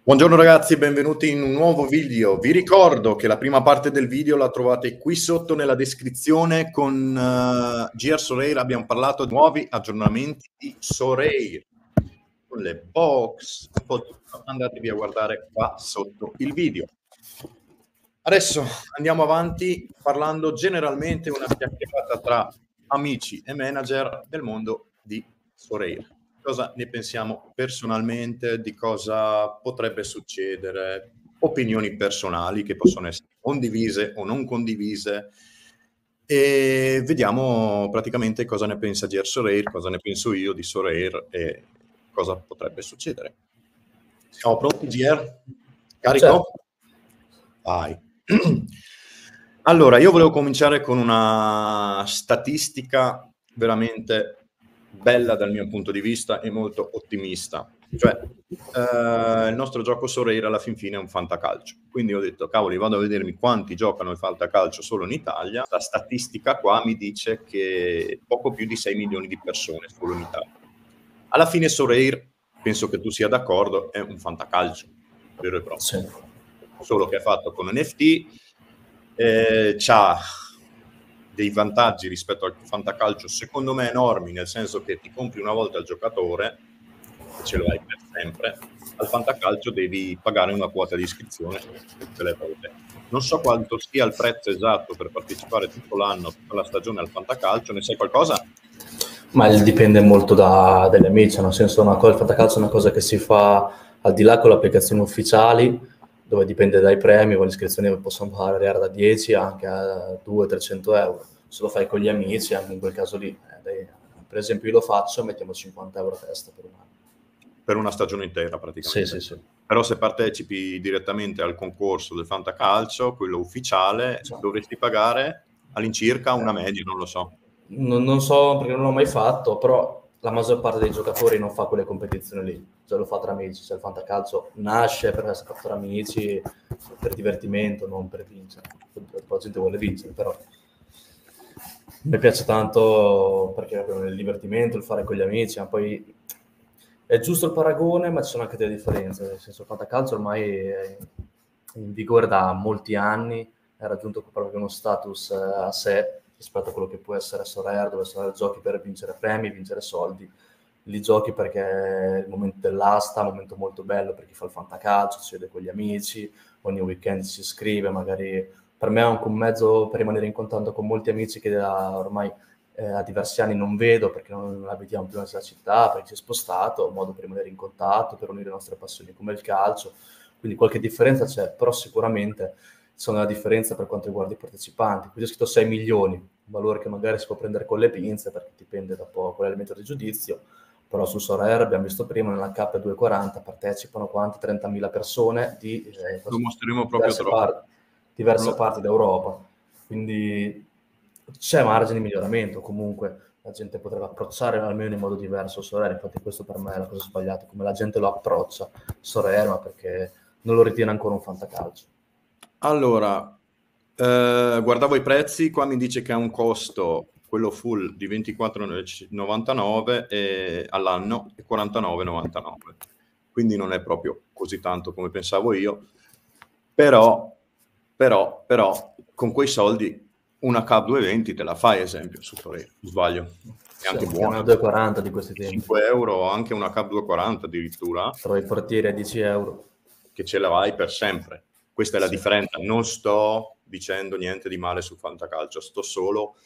Buongiorno ragazzi, benvenuti in un nuovo video. Vi ricordo che la prima parte del video la trovate qui sotto nella descrizione. Con GR Sorare abbiamo parlato di nuovi aggiornamenti di Sorare, con le box, un po' tutto. Andatevi a guardare qua sotto il video. Adesso andiamo avanti parlando generalmente una chiacchierata tra amici e manager del mondo di Sorare. Cosa ne pensiamo personalmente, di cosa potrebbe succedere, opinioni personali che possono essere condivise o non condivise, e vediamo praticamente cosa ne pensa GR Sorare, cosa ne penso io di Sorare e cosa potrebbe succedere. Siamo pronti, GR? Carico? Certo. Vai. Allora, io volevo cominciare con una statistica veramente bella dal mio punto di vista e molto ottimista. Cioè, il nostro gioco Sorare alla fin fine è un fantacalcio. Quindi ho detto, cavoli, vado a vedermi quanti giocano il fantacalcio solo in Italia. La statistica qua mi dice che poco più di 6 milioni di persone solo in Italia. Alla fine Sorare, penso che tu sia d'accordo, è un fantacalcio vero e proprio. Sì. Solo che è fatto con NFT, c'ha dei vantaggi rispetto al fantacalcio secondo me enormi, nel senso che ti compri una volta il giocatore e ce lo hai per sempre. Al fantacalcio devi pagare una quota di iscrizione tutte le volte. Non so quanto sia il prezzo esatto per partecipare tutto l'anno, tutta la stagione al fantacalcio, ne sai qualcosa? Ma dipende molto dagli amici, nel senso il fantacalcio è una cosa che si fa al di là con le applicazioni ufficiali, dove dipende dai premi, con le iscrizioni possono variare da 10 anche a 200-300 euro. Se lo fai con gli amici, anche in quel caso lì, per esempio io lo faccio, mettiamo 50 euro a testa per un anno. Per una stagione intera praticamente. Sì. Però se partecipi direttamente al concorso del fantacalcio, quello ufficiale, dovresti pagare all'incirca una media, non lo so. Non so perché non l'ho mai fatto, però la maggior parte dei giocatori non fa quelle competizioni lì, cioè lo fa tra amici, cioè il fantacalcio nasce per essere fatto tra amici, per divertimento, non per vincere. La gente vuole vincere, però mi piace tanto perché è il divertimento, il fare con gli amici, ma poi è giusto il paragone, ma ci sono anche delle differenze, nel senso il fantacalcio ormai è in vigore da molti anni, ha raggiunto proprio uno status a sé rispetto a quello che può essere Sorare, dove Sorare giochi per vincere premi, vincere soldi. Li giochi perché è il momento dell'asta, un momento molto bello per chi fa il fantacalcio, si vede con gli amici, ogni weekend si iscrive, magari per me è anche un mezzo per rimanere in contatto con molti amici che ormai a diversi anni non vedo perché non abitiamo più nella stessa città, perché si è spostato, un modo per rimanere in contatto, per unire le nostre passioni come il calcio, quindi qualche differenza c'è, però sicuramente sono una differenza per quanto riguarda i partecipanti. Qui c'è scritto 6 milioni, un valore che magari si può prendere con le pinze perché dipende da qual è il metodo di giudizio, però su Sorare abbiamo visto prima nella K240 partecipano quanti 30.000 persone di Lo mostreremo proprio diverse parti d'Europa, quindi c'è margine di miglioramento. Comunque la gente potrebbe approcciare almeno in modo diverso Sorare, infatti questo per me è la cosa sbagliata, come la gente lo approccia Sorare, ma perché non lo ritiene ancora un fantacalcio. Allora, guardavo i prezzi, qua mi dice che ha un costo, quello full, di 24,99 all'anno e 49,99. Quindi non è proprio così tanto come pensavo io, però con quei soldi una K220 te la fai, esempio, su Sorare, sbaglio. È anche buona. 2,40 di questi tempi. 5 euro, anche una K240 addirittura. Trovi i portieri a 10 euro. Che ce l'hai per sempre. Questa è la differenza. Non sto dicendo niente di male sul fantacalcio, sto solo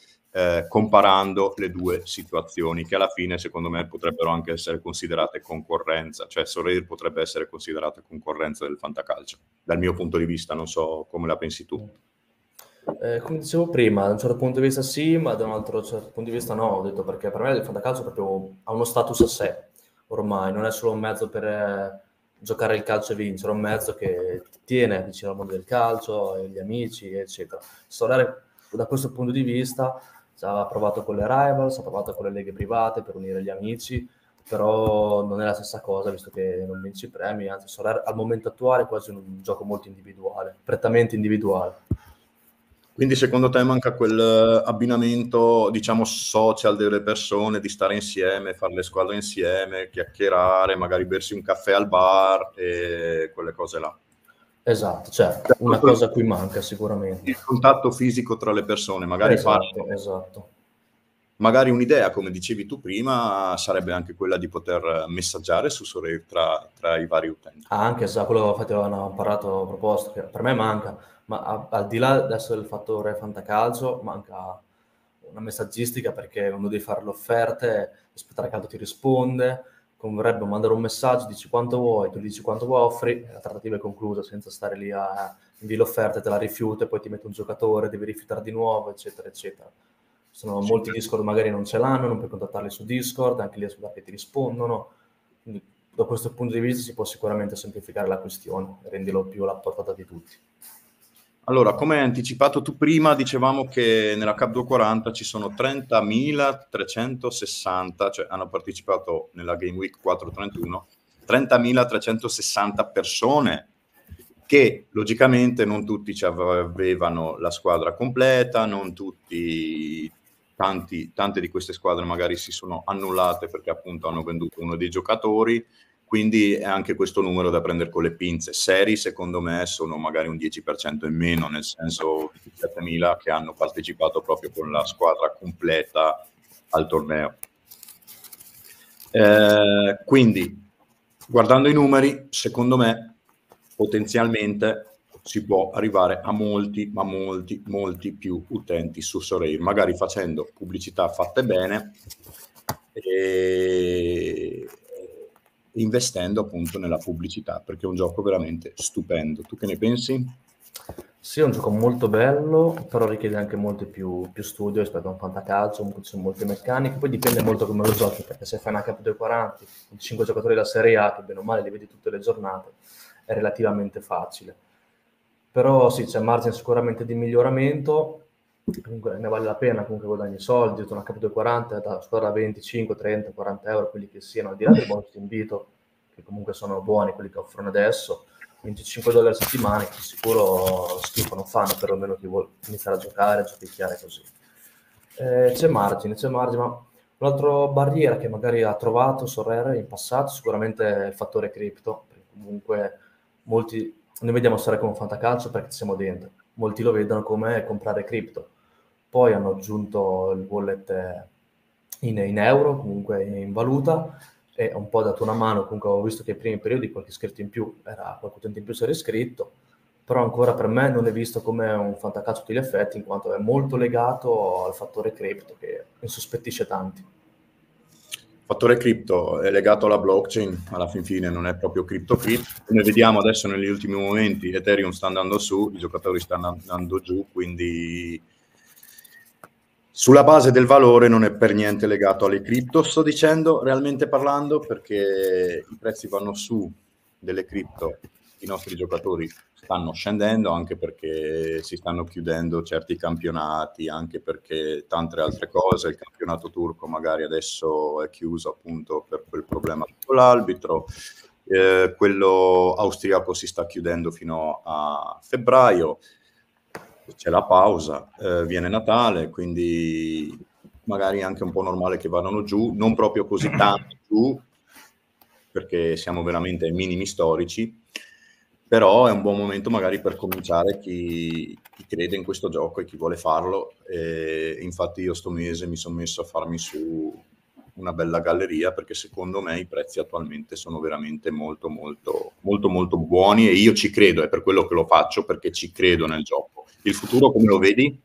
comparando le due situazioni che alla fine secondo me potrebbero anche essere considerate concorrenza, cioè Sorare potrebbe essere considerata concorrenza del fantacalcio, dal mio punto di vista, non so come la pensi tu. Come dicevo prima, da un certo punto di vista sì, ma da un altro certo punto di vista no, ho detto, perché per me il fantacalcio proprio ha uno status a sé, ormai, non è solo un mezzo per giocare il calcio e vincere, è un mezzo che ti tiene vicino al mondo del calcio, gli amici, eccetera. Solare, da questo punto di vista, ha provato con le rivals, ha provato con le leghe private per unire gli amici, però non è la stessa cosa, visto che non vinci premi, anzi Solare al momento attuale è quasi un gioco molto individuale, prettamente individuale. Quindi secondo te manca quell'abbinamento, diciamo, social delle persone, di stare insieme, fare le squadre insieme, chiacchierare, magari bersi un caffè al bar e quelle cose là. Esatto, cioè una cosa a cui manca sicuramente. Il contatto fisico tra le persone, magari Esatto. Magari un'idea, come dicevi tu prima, sarebbe anche quella di poter messaggiare su Sorare tra i vari utenti. Anche se quello infatti avevano parlato, proposto, che per me manca, ma al di là adesso del fattore fantacalcio, manca una messaggistica, perché quando devi fare le offerte, aspettare che altro ti risponde, converrebbe mandare un messaggio, dici quanto vuoi, tu dici quanto vuoi, offri, la trattativa è conclusa, senza stare lì a invii l'offerta, te la rifiuta, e poi ti mette un giocatore, devi rifiutare di nuovo, eccetera, eccetera. Sono molti Discord magari non ce l'hanno, non puoi contattarli su Discord, anche lì aspettare che ti rispondono. Quindi da questo punto di vista si può sicuramente semplificare la questione e renderlo più alla portata di tutti. Allora, come hai anticipato tu prima, dicevamo che nella Cup 240 ci sono 30.360, cioè hanno partecipato nella Game Week 431, 30.360 persone, che logicamente non tutti avevano la squadra completa, non tutti, tante di queste squadre magari si sono annullate perché appunto hanno venduto uno dei giocatori, quindi è anche questo numero da prendere con le pinze. Seri, secondo me, sono magari un 10% in meno, nel senso 27.000 che hanno partecipato proprio con la squadra completa al torneo. Quindi, guardando i numeri, secondo me, potenzialmente si può arrivare a molti, ma molti più utenti su Sorare, magari facendo pubblicità fatte bene e investendo appunto nella pubblicità, perché è un gioco veramente stupendo. Tu che ne pensi? Sì, è un gioco molto bello, però richiede anche molto più studio rispetto a un fantacalcio, comunque ci sono molte meccaniche, poi dipende molto come lo giochi, perché se fai una Cup 240, con 5 giocatori della Serie A, che bene o male li vedi tutte le giornate, è relativamente facile. Però sì, c'è margine sicuramente di miglioramento, comunque ne vale la pena, comunque guadagni soldi, una Cup 240 da squadra 25, 30, 40 euro, quelli che siano, al di là del bonus di invito, che comunque sono buoni quelli che offrono adesso, $25 a settimana, che sicuro schifo non fanno, perlomeno chi vuole iniziare a giocare, a giochicchiare così. C'è margine, ma un'altra barriera che magari ha trovato Sorare in passato sicuramente è il fattore cripto, perché comunque molti, noi vediamo Sorare come un fantacalcio perché ci siamo dentro, molti lo vedono come comprare cripto, poi hanno aggiunto il wallet in euro, comunque in valuta, e un po' dato una mano, comunque ho visto che ai primi periodi qualche iscritto in più, qualche utente in più si era iscritto, però ancora per me non è visto come un fantacalcio a tutti gli effetti, in quanto è molto legato al fattore cripto che insospettisce tanti. Il fattore cripto è legato alla blockchain, alla fin fine non è proprio cripto. Come vediamo adesso negli ultimi momenti, Ethereum sta andando su, i giocatori stanno andando giù, quindi sulla base del valore non è per niente legato alle cripto, sto dicendo, realmente parlando, perché i prezzi vanno su delle cripto, i nostri giocatori stanno scendendo, anche perché si stanno chiudendo certi campionati, anche perché tante altre cose. Il campionato turco magari adesso è chiuso appunto per quel problema con l'arbitro, quello austriaco si sta chiudendo fino a febbraio, c'è la pausa, viene Natale, quindi magari è anche un po' normale che vadano giù, non proprio così tanto giù, perché siamo veramente ai minimi storici, però è un buon momento magari per cominciare chi crede in questo gioco e chi vuole farlo. Infatti io sto mese mi sono messo a farmi su una bella galleria, perché secondo me i prezzi attualmente sono veramente molto buoni e io ci credo, è per quello che lo faccio, perché ci credo nel gioco. Il futuro come lo vedi?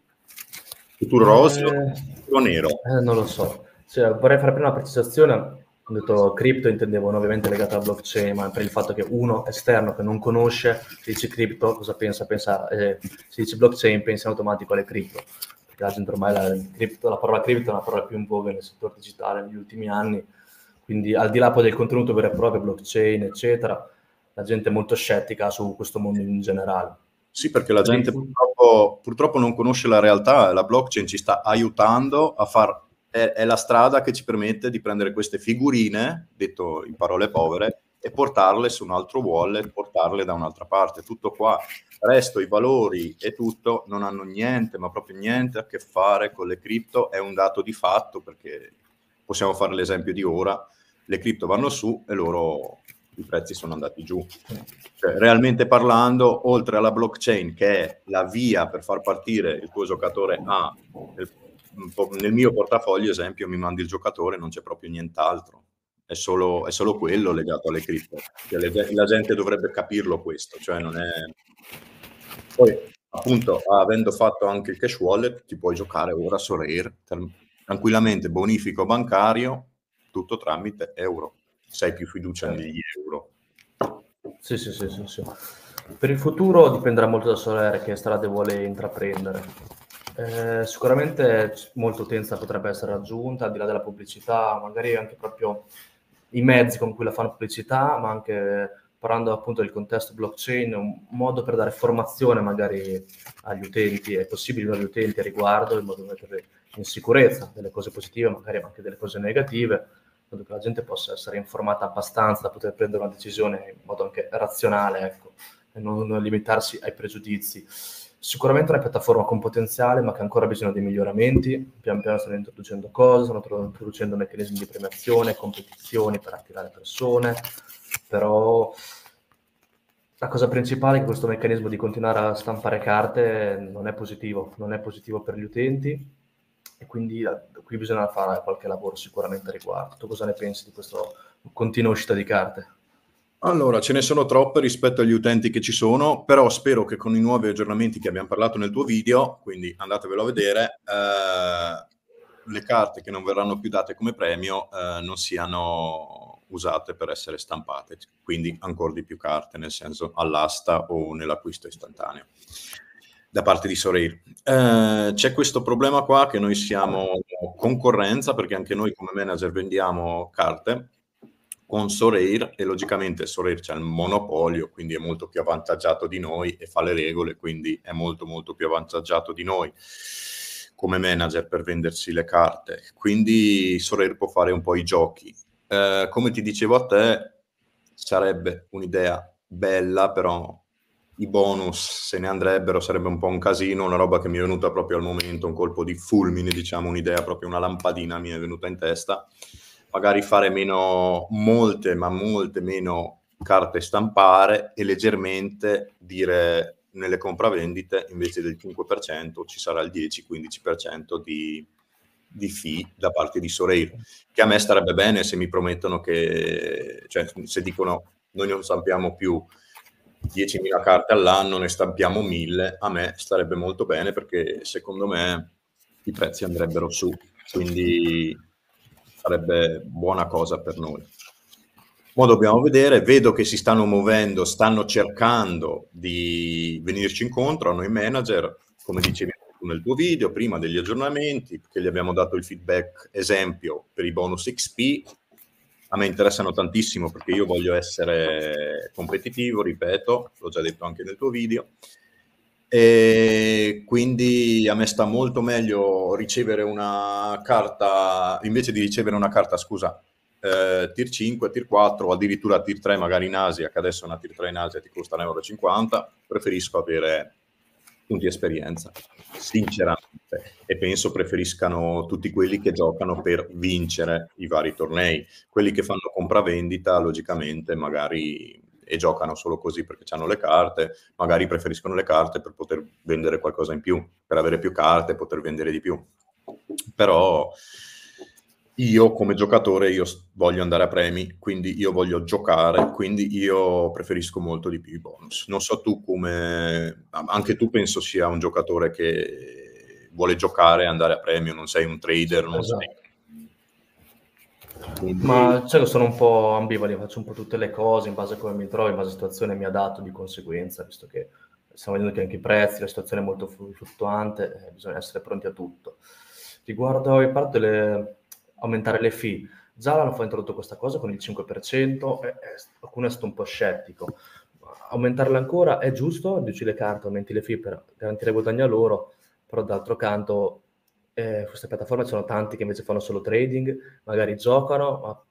Futuro roseo o nero? Non lo so. Cioè, vorrei fare prima una precisazione. Ho detto cripto, intendevano ovviamente legato alla blockchain, ma per il fatto che uno esterno che non conosce, se dice cripto, cosa pensa? Se dice blockchain, pensa in automatico alle cripto. Perché la gente ormai la parola cripto è una parola più in voga nel settore digitale negli ultimi anni. Quindi al di là poi del contenuto vero e proprio, blockchain, eccetera, la gente è molto scettica su questo mondo in generale. Sì, perché la gente purtroppo non conosce la realtà. La blockchain ci sta aiutando a è la strada che ci permette di prendere queste figurine, detto in parole povere, e portarle su un altro wallet, portarle da un'altra parte. Tutto qua. Il resto, i valori e tutto non hanno niente, ma proprio niente a che fare con le cripto. È un dato di fatto, perché possiamo fare l'esempio di ora: le cripto vanno su e loro i prezzi sono andati giù. Cioè, realmente parlando, oltre alla blockchain, che è la via per far partire il tuo giocatore A, nel mio portafoglio, esempio, mi mandi il giocatore, non c'è proprio nient'altro. È solo quello legato alle cripto. La gente dovrebbe capirlo questo, cioè non è... Poi, appunto, avendo fatto anche il cash wallet, ti puoi giocare ora su Rare, tranquillamente, bonifico bancario, tutto tramite euro. Se hai più fiducia negli euro. Sì. Per il futuro dipenderà molto da Sorare che strade vuole intraprendere. Sicuramente molta utenza potrebbe essere raggiunta, al di là della pubblicità, magari anche proprio i mezzi con cui la fanno pubblicità, ma anche parlando appunto del contesto blockchain, un modo per dare formazione magari agli utenti e possibili nuovi utenti a riguardo, in modo da metterli in sicurezza delle cose positive, magari anche delle cose negative, in modo che la gente possa essere informata abbastanza da poter prendere una decisione in modo anche razionale, ecco, e non limitarsi ai pregiudizi. Sicuramente è una piattaforma con potenziale, ma che ha ancora bisogno di miglioramenti. Pian piano stanno introducendo cose, stanno introducendo meccanismi di premiazione, competizioni per attirare persone, però la cosa principale è che questo meccanismo di continuare a stampare carte non è positivo per gli utenti, e quindi qui bisogna fare qualche lavoro sicuramente a riguardo. Tu cosa ne pensi di questa continua uscita di carte? Allora, ce ne sono troppe rispetto agli utenti che ci sono, però spero che con i nuovi aggiornamenti che abbiamo parlato nel tuo video, quindi andatevelo a vedere, le carte che non verranno più date come premio non siano usate per essere stampate, quindi ancora di più carte, nel senso all'asta o nell'acquisto istantaneo da parte di Sorare. C'è questo problema qua, che noi siamo concorrenza, perché anche noi come manager vendiamo carte con Sorare, e logicamente Sorare c'ha il monopolio, quindi è molto più avvantaggiato di noi e fa le regole, quindi è molto molto più avvantaggiato di noi come manager per vendersi le carte. Quindi Sorare può fare un po' i giochi. Come ti dicevo a te, sarebbe un'idea bella, però i bonus se ne andrebbero, sarebbe un po' un casino, una roba che mi è venuta proprio al momento, un colpo di fulmine, diciamo, un'idea, proprio una lampadina mi è venuta in testa. Magari fare molte meno carte stampare, e leggermente dire nelle compravendite invece del 5% ci sarà il 10-15% di fee da parte di Sorare, che a me starebbe bene se mi promettono che, cioè se dicono noi non stampiamo più 10.000 carte all'anno, ne stampiamo 1.000, a me starebbe molto bene, perché secondo me i prezzi andrebbero su, quindi sarebbe buona cosa per noi. Ma dobbiamo vedere, vedo che si stanno muovendo, stanno cercando di venirci incontro a noi manager, come dicevi tu nel tuo video, prima degli aggiornamenti, che gli abbiamo dato il feedback esempio per i bonus XP. A me interessano tantissimo, perché io voglio essere competitivo, ripeto, l'ho già detto anche nel tuo video, e quindi a me sta molto meglio ricevere una carta, invece di ricevere una carta, scusa, tier 5, tier 4 o addirittura tier 3 magari in Asia, che adesso una tier 3 in Asia ti costa 1,50 €, preferisco avere punti esperienza, sinceramente, e penso preferiscano tutti quelli che giocano per vincere i vari tornei. Quelli che fanno compravendita, logicamente, magari, e giocano solo così perché hanno le carte, magari preferiscono le carte per poter vendere qualcosa in più, per avere più carte e poter vendere di più. Però io come giocatore voglio andare a premi, quindi io voglio giocare, quindi io preferisco molto di più i bonus. Non so tu come... Anche tu penso sia un giocatore che vuole giocare e andare a premio, non sei un trader, non Esatto. sei... Quindi... Ma cioè, sono un po' ambivalente, faccio un po' tutte le cose in base a come mi trovo, in base alla situazione mi adatto di conseguenza, visto che stiamo vedendo che anche i prezzi, la situazione è molto fluttuante, bisogna essere pronti a tutto. Riguardo il fatto di aumentare le fee, già l'hanno introdotto questa cosa con il 5%, e qualcuno è stato un po' scettico. Aumentarla ancora è giusto, riduci le carte, aumenti le fee per garantire guadagno a loro, però d'altro canto queste piattaforme ci sono tanti che invece fanno solo trading, magari giocano, ma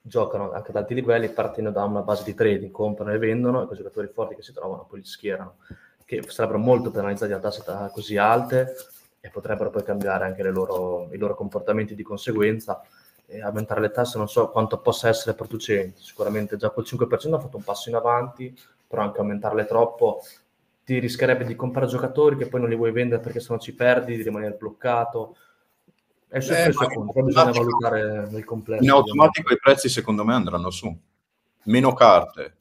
giocano anche ad alti livelli partendo da una base di trading, comprano e vendono, e quei giocatori forti che si trovano poi li schierano, che sarebbero molto penalizzati da tasse così alte e potrebbero poi cambiare anche i loro comportamenti di conseguenza. E aumentare le tasse non so quanto possa essere producente, sicuramente già col 5% ha fatto un passo in avanti, però anche aumentarle troppo ti rischierebbe di comprare giocatori che poi non li vuoi vendere perché se no ci perdi, di rimanere bloccato. È sempre il secondo, poi bisogna valutare nel complesso. In automatico i prezzi secondo me andranno su. Meno carte,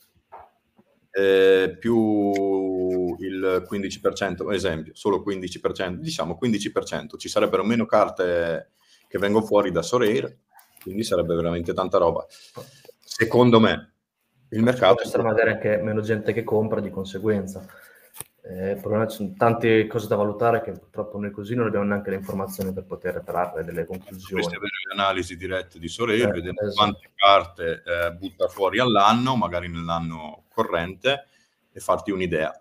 più il 15%, esempio, solo 15%, diciamo 15%, ci sarebbero meno carte che vengono fuori da Sorare, quindi sarebbe veramente tanta roba. Secondo me il mercato... Può essere magari anche meno gente che compra di conseguenza. Il problema, ci sono tante cose da valutare che purtroppo noi così non abbiamo neanche le informazioni per poter trarre delle conclusioni. Dovresti avere le analisi dirette di Sorare, vedere quante carte butta fuori all'anno, magari nell'anno corrente, e farti un'idea.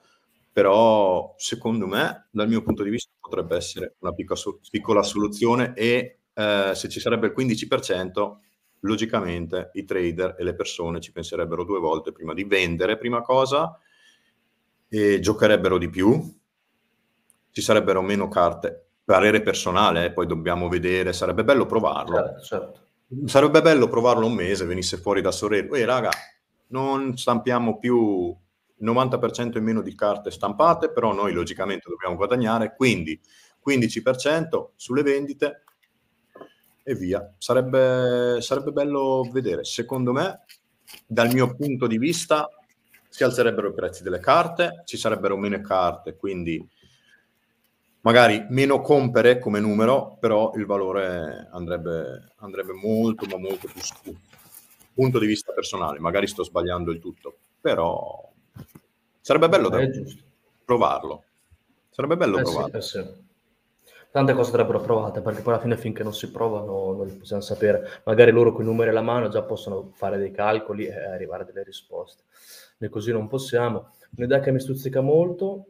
Però secondo me, dal mio punto di vista, potrebbe essere una piccola soluzione e se ci sarebbe il 15%, logicamente i trader e le persone ci penserebbero 2 volte prima di vendere, prima cosa, e giocherebbero di più, ci sarebbero meno carte. Parere personale, poi dobbiamo vedere, sarebbe bello provarlo. Certo. Sarebbe bello provarlo un mese, venisse fuori da Sorare. Raga, non stampiamo più il 90% in meno di carte stampate, però noi logicamente dobbiamo guadagnare, quindi 15% sulle vendite e via. Sarebbe bello vedere. Secondo me, dal mio punto di vista, si alzerebbero i prezzi delle carte, ci sarebbero meno carte, quindi magari meno compere come numero, però il valore andrebbe molto, ma molto più su. Punto di vista personale, magari sto sbagliando il tutto, però sarebbe bello provarlo. Sarebbe bello provarlo. Sì. Tante cose andrebbero provate, perché poi alla fine finché non si provano non li possiamo sapere. Magari loro con i numeri alla mano già possono fare dei calcoli e arrivare a delle risposte. Noi così non possiamo. Un'idea che mi stuzzica molto,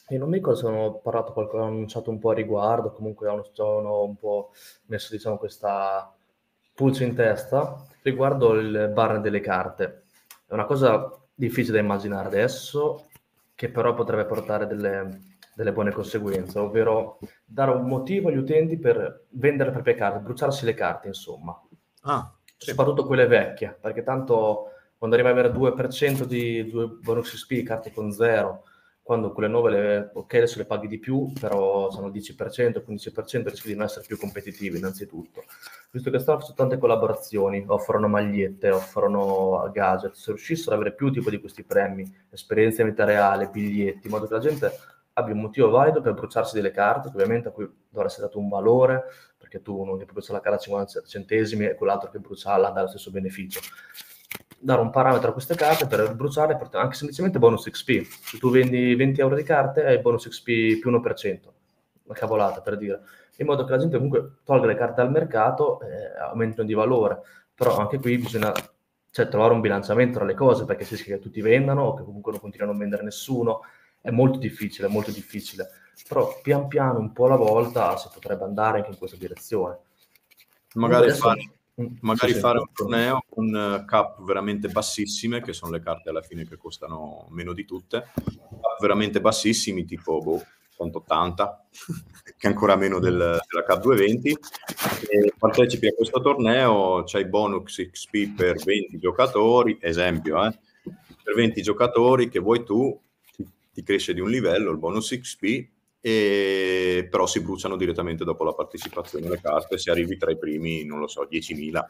e non mi ricordo se hanno parlato qualcosa, hanno annunciato un po' a riguardo, comunque hanno un po' messo, diciamo, questa pulce in testa riguardo il bar delle carte. È una cosa difficile da immaginare adesso, che però potrebbe portare delle buone conseguenze, ovvero dare un motivo agli utenti per vendere le proprie carte, bruciarsi le carte, insomma. Sì. Soprattutto quelle vecchie, perché tanto quando arriva ad avere 2% di 2 bonus XP, carte con 0, quando quelle nuove, adesso le paghi di più, però sono 10%, 15%, rischi di non essere più competitivi innanzitutto. Visto che stanno facendo tante collaborazioni, offrono magliette, offrono gadget, se riuscissero ad avere più tipo di questi premi, esperienza in vita reale, biglietti, in modo che la gente abbia un motivo valido per bruciarsi delle carte, che ovviamente a cui dovrà essere dato un valore, perché tu non ti puoi bruciare la carta a 50 centesimi e quell'altro che bruciarla dà lo stesso beneficio. Dare un parametro a queste carte per bruciare, anche semplicemente bonus XP. Se tu vendi 20 euro di carte hai bonus XP più 1%, una cavolata per dire, in modo che la gente comunque tolga le carte dal mercato e aumentino di valore. Però anche qui bisogna trovare un bilanciamento tra le cose, perché si rischia che tutti vendano o che comunque non continuano a non vendere nessuno. È molto difficile, però pian piano, un po' alla volta, si potrebbe andare anche in questa direzione. Magari fare un torneo con cap veramente bassissime, che sono le carte alla fine che costano meno di tutte, cap veramente bassissimi, tipo 180, che è ancora meno della cap 220, e partecipi a questo torneo, c'hai bonus XP per 20 giocatori, esempio, per 20 giocatori che vuoi tu, ti cresce di un livello il bonus XP, e però si bruciano direttamente dopo la partecipazione le carte se arrivi tra i primi, non lo so, 10.000.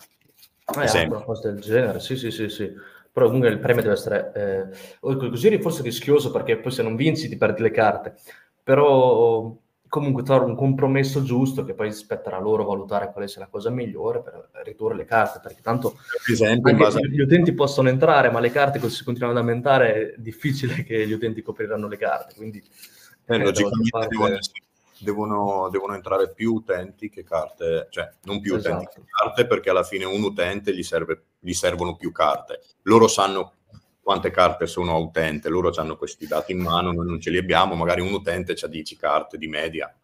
Una cosa del genere, sì. Però comunque il premio deve essere così forse rischioso, perché poi se non vinci ti perdi le carte, però comunque trovare un compromesso giusto, che poi spetterà a loro valutare quale sia la cosa migliore per ridurre le carte, perché tanto gli utenti possono entrare, ma le carte se continuano ad aumentare è difficile che gli utenti copriranno le carte, quindi logicamente devono entrare più utenti che carte, cioè non più utenti che carte, perché alla fine un utente gli servono più carte. Loro sanno quante carte sono a utente, loro hanno questi dati in mano, noi non ce li abbiamo, magari un utente ha 10 carte di media.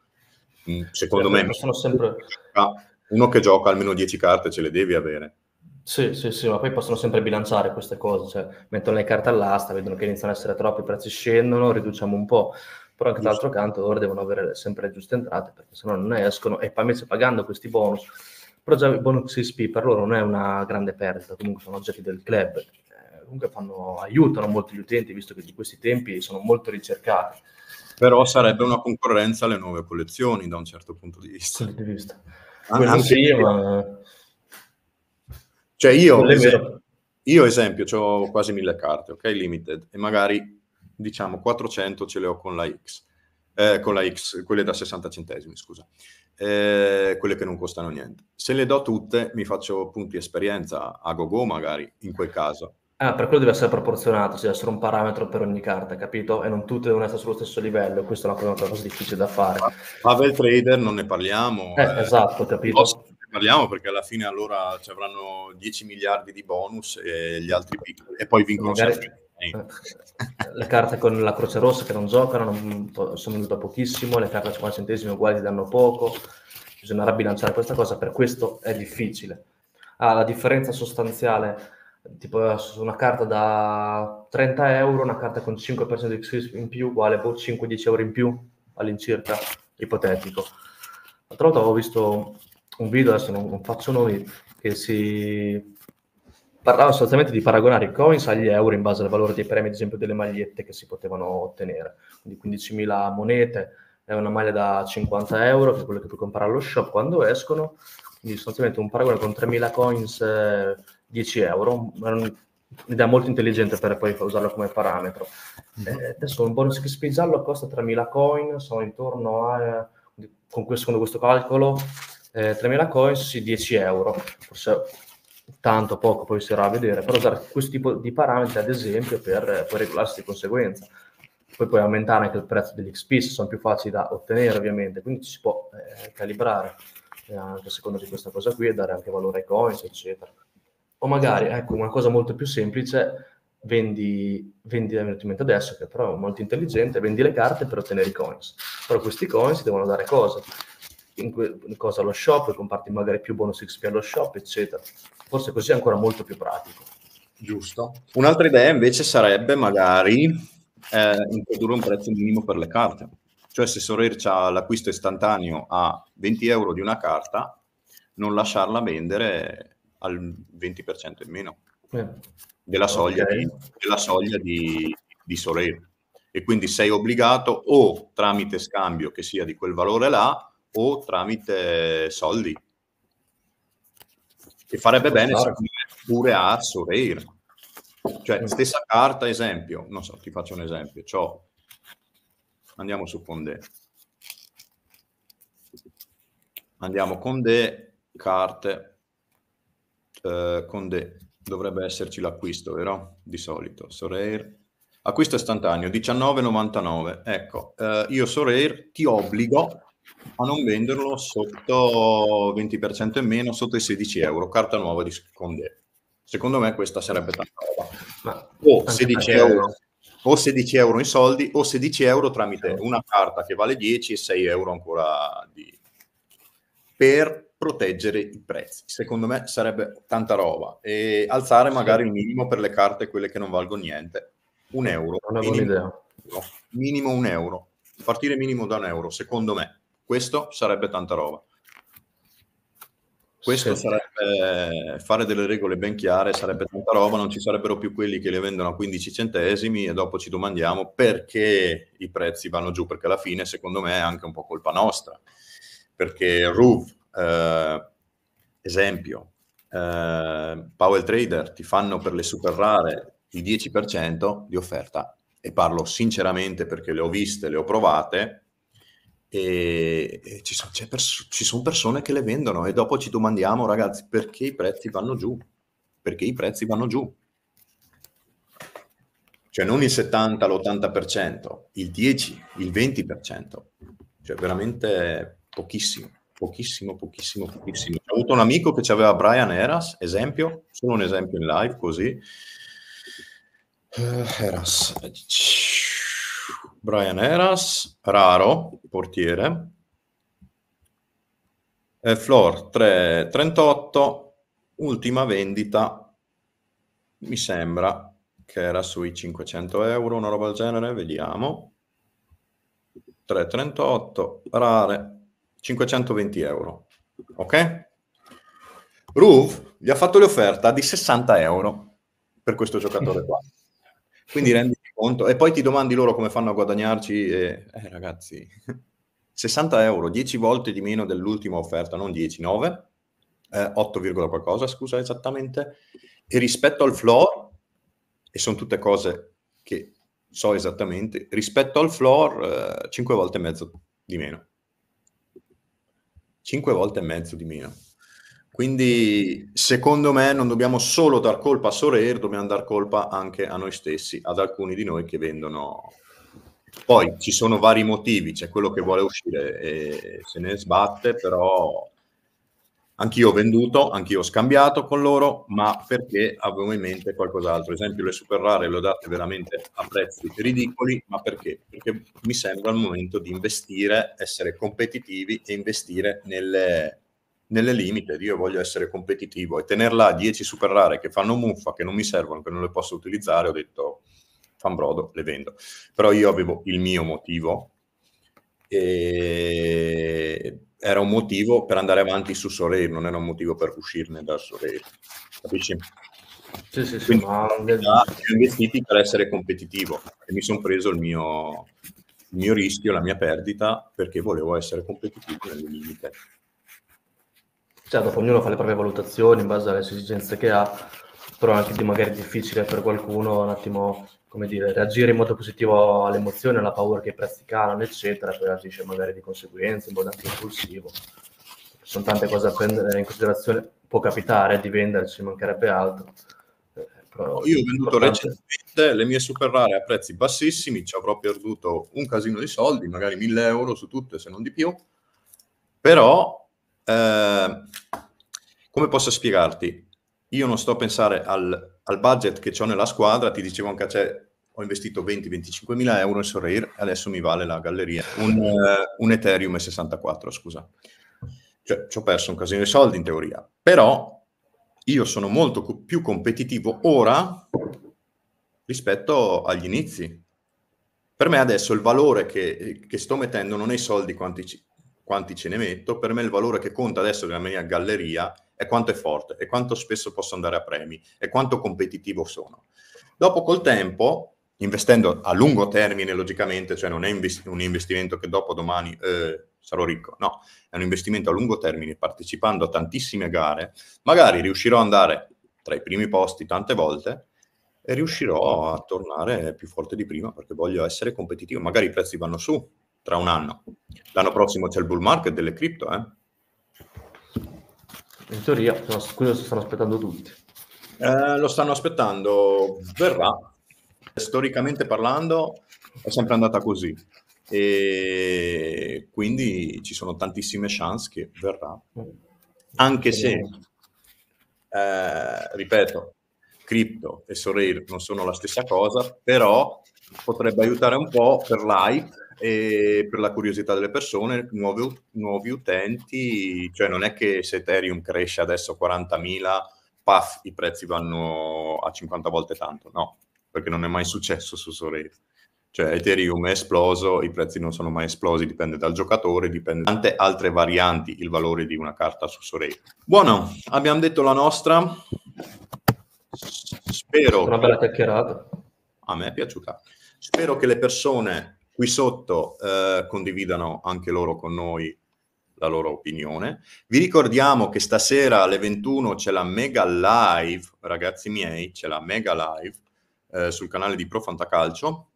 Secondo me sono sempre... uno che gioca almeno 10 carte ce le devi avere. Sì, sì, sì, ma poi possono sempre bilanciare queste cose, cioè mettono le carte all'asta, vedono che iniziano ad essere troppi, i prezzi scendono, riduciamo un po', però anche Giusto. dall'altro canto loro devono avere sempre le giuste entrate, perché sennò non ne escono, e poi invece pagando questi bonus, però già i bonus XP per loro non è una grande perdita, comunque sono oggetti del club, comunque aiutano molto gli utenti, visto che di questi tempi sono molto ricercati. Però sarebbe una concorrenza alle nuove collezioni da un certo punto di vista. Punto di vista. Quello Anche sì, ma... cioè Quello è vero. io esempio, ho quasi 1000 carte, ok, limited, e magari diciamo 400 ce le ho con la X, quelle da 60 centesimi, scusa, quelle che non costano niente. Se le do tutte, mi faccio punti esperienza a go-go magari, in quel caso. Per quello deve essere proporzionato, deve essere un parametro per ogni carta, capito? E non tutte devono essere sullo stesso livello, questa è una cosa difficile da fare. Pavel Trader non ne parliamo. Esatto, capito? Ne parliamo perché alla fine allora ci avranno 10 miliardi di bonus e gli altri piccoli, e poi vincono Magari sempre. le carte con la Croce Rossa che non giocano sono venute pochissimo, le carte a 50 centesimi uguali ti danno poco, bisognerà bilanciare questa cosa, per questo è difficile. La differenza sostanziale, tipo su una carta da 30 euro, una carta con 5% di XP in più uguale 5-10 euro in più all'incirca, ipotetico. L'altra volta avevo visto un video, adesso non faccio nomi, che si parlava sostanzialmente di paragonare i coins agli euro in base al valore dei premi, ad esempio delle magliette che si potevano ottenere. Quindi 15.000 monete è una maglia da 50 euro, che è quello che puoi comprare allo shop quando escono. Quindi sostanzialmente un paragone con 3.000 coins, 10 euro. Un'idea molto intelligente per poi usarlo come parametro. Adesso un bonus XP giallo costa 3.000 coin, sono intorno a, secondo questo calcolo, 3.000 coins, sì, 10 euro. Forse tanto, poco, poi si sarà a vedere, però usare questo tipo di parametri, ad esempio, per poi regolarsi di conseguenza. Poi puoi aumentare anche il prezzo degli XP, se sono più facili da ottenere, ovviamente, quindi ci si può calibrare anche a seconda di questa cosa qui e dare anche valore ai coins, eccetera. O magari, ecco, una cosa molto più semplice, vendi l'avvertimento adesso, che però è molto intelligente, vendi le carte per ottenere i coins. Però questi coins devono dare cosa? Cosa allo shop, puoi comparti magari più bonus XP allo shop, eccetera. Forse così è ancora molto più pratico. Giusto. Un'altra idea invece sarebbe magari introdurre un prezzo minimo per le carte. Cioè se Sorare ha l'acquisto istantaneo a 20 euro di una carta, non lasciarla vendere al 20% in meno della soglia, Okay. di Sorare. E quindi sei obbligato o tramite scambio che sia di quel valore là o tramite soldi. E farebbe bene secondo me pure a Sorare. Cioè, stessa carta, esempio, non so, ti faccio un esempio. Andiamo su Condé. Andiamo Condé, carte, Condé. Dovrebbe esserci l'acquisto, vero? Di solito. Sorare. Acquisto istantaneo, 19,99. Ecco, io Sorare ti obbligo a non venderlo sotto 20% in meno, sotto i 16 euro. Carta nuova di Condé. Secondo me questa sarebbe tanta roba. O 16 euro, o 16 euro in soldi, o 16 euro tramite una carta che vale 10 e 6 euro ancora per proteggere i prezzi. Secondo me sarebbe tanta roba. E alzare magari il minimo per le carte, quelle che non valgono niente. Un euro. Una buona idea. Minimo un euro. Partire minimo da un euro, secondo me. Questo sarebbe tanta roba. Questo sarebbe fare delle regole ben chiare, sarebbe tanta roba, non ci sarebbero più quelli che le vendono a 15 centesimi e dopo ci domandiamo perché i prezzi vanno giù, perché alla fine secondo me è anche un po' colpa nostra, perché RUV, esempio, Powell Trader ti fanno per le super rare il 10% di offerta, e parlo sinceramente perché le ho viste, le ho provate, e ci sono persone che le vendono e dopo ci domandiamo, ragazzi, perché i prezzi vanno giù? Perché i prezzi vanno giù? Cioè non il 70, l'80%, il 10, il 20%. Cioè veramente pochissimo. Ho avuto un amico che aveva Brian Heras, esempio, solo un esempio in live così. Brian Heras, raro, portiere. Floor 3,38, ultima vendita, mi sembra che era sui 500 euro, una roba del genere, vediamo. 3,38, rare, 520 euro. Ok? Roof gli ha fatto l'offerta di 60 euro per questo giocatore qua. Quindi renditi conto. E poi ti domandi loro come fanno a guadagnarci. Ragazzi, 60 euro, 10 volte di meno dell'ultima offerta, non 10, 9, 8, qualcosa, scusa, esattamente. E rispetto al floor, e sono tutte cose che so esattamente, rispetto al floor 5 volte e mezzo di meno. 5 volte e mezzo di meno. Quindi secondo me non dobbiamo solo dar colpa a Sorare, dobbiamo dar colpa anche a noi stessi, ad alcuni di noi che vendono. Poi ci sono vari motivi, c'è quello che vuole uscire e se ne sbatte, però anch'io ho venduto, anch'io ho scambiato con loro, ma perché avevo in mente qualcos'altro. Ad esempio le super rare le ho date veramente a prezzi ridicoli, ma perché? Perché mi sembra il momento di investire, essere competitivi e investire nelle limite. Io voglio essere competitivo e tenerla a 10 super rare che fanno muffa, che non mi servono, che non le posso utilizzare, ho detto fan brodo, le vendo. Però io avevo il mio motivo e era un motivo per andare avanti su Sorare, non era un motivo per uscirne da Sorare, capisci? Sì, Quindi ma ho investiti per essere competitivo e mi sono preso il mio rischio, la mia perdita, perché volevo essere competitivo nelle limite. cioè, dopo ognuno fa le proprie valutazioni in base alle sue esigenze che ha, però è anche magari difficile per qualcuno un attimo, come dire, reagire in modo positivo alle emozioni, alla paura che i prezzi calano, eccetera, poi agisce magari di conseguenza, in modo anche impulsivo. Sono tante cose da prendere in considerazione, può capitare di vendere, ci mancherebbe altro. Però Io ho venduto importante... recentemente le mie super rare a prezzi bassissimi, ci avrò perduto un casino di soldi, magari 1.000 euro su tutte, se non di più, però come posso spiegarti? Io non sto a pensare al budget che ho nella squadra, ti dicevo anche a te, ho investito 20-25 mila euro in Sorare, adesso mi vale la galleria, un Ethereum 64, scusa. Cioè, ci ho perso un casino di soldi in teoria, però io sono molto più competitivo ora rispetto agli inizi. Per me adesso il valore che sto mettendo non è i soldi quanti ce ne metto, per me il valore che conta adesso nella mia galleria è quanto è forte e quanto spesso posso andare a premi e quanto competitivo sono. Dopo col tempo, investendo a lungo termine logicamente, cioè non è un investimento che dopo domani sarò ricco, no, è un investimento a lungo termine, partecipando a tantissime gare, magari riuscirò ad andare tra i primi posti tante volte e riuscirò a tornare più forte di prima perché voglio essere competitivo. Magari i prezzi vanno su tra un anno. L'anno prossimo c'è il bull market delle cripto, In teoria, questo stanno aspettando tutti. Lo stanno aspettando, verrà. Storicamente parlando è sempre andata così e quindi ci sono tantissime chance che verrà. Anche se, ripeto, cripto e Sorare non sono la stessa cosa, però potrebbe aiutare un po' per l'hype e per la curiosità delle persone, nuovi utenti, cioè non è che se Ethereum cresce adesso a 40.000, paf, i prezzi vanno a 50 volte tanto, no, perché non è mai successo su Sorare. Cioè Ethereum è esploso, i prezzi non sono mai esplosi, dipende dal giocatore, dipende da tante altre varianti il valore di una carta su Sorare. Buono, abbiamo detto la nostra. Spero Una bella chiacchierata. a me è piaciuta. Spero che le persone qui sotto condividano anche loro con noi la loro opinione. Vi ricordiamo che stasera alle 21 c'è la mega live, ragazzi miei, c'è la mega live sul canale di Pro Fantacalcio.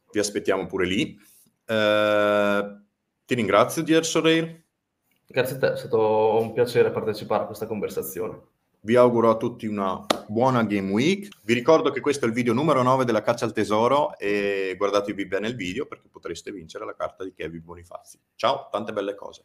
Vi aspettiamo pure lì. Ti ringrazio, Dear Sorare. Grazie a te, è stato un piacere partecipare a questa conversazione. Vi auguro a tutti una buona Game Week. Vi ricordo che questo è il video numero 9 della caccia al tesoro e guardatevi bene il video perché potreste vincere la carta di Kevin Bonifazzi. Ciao, tante belle cose.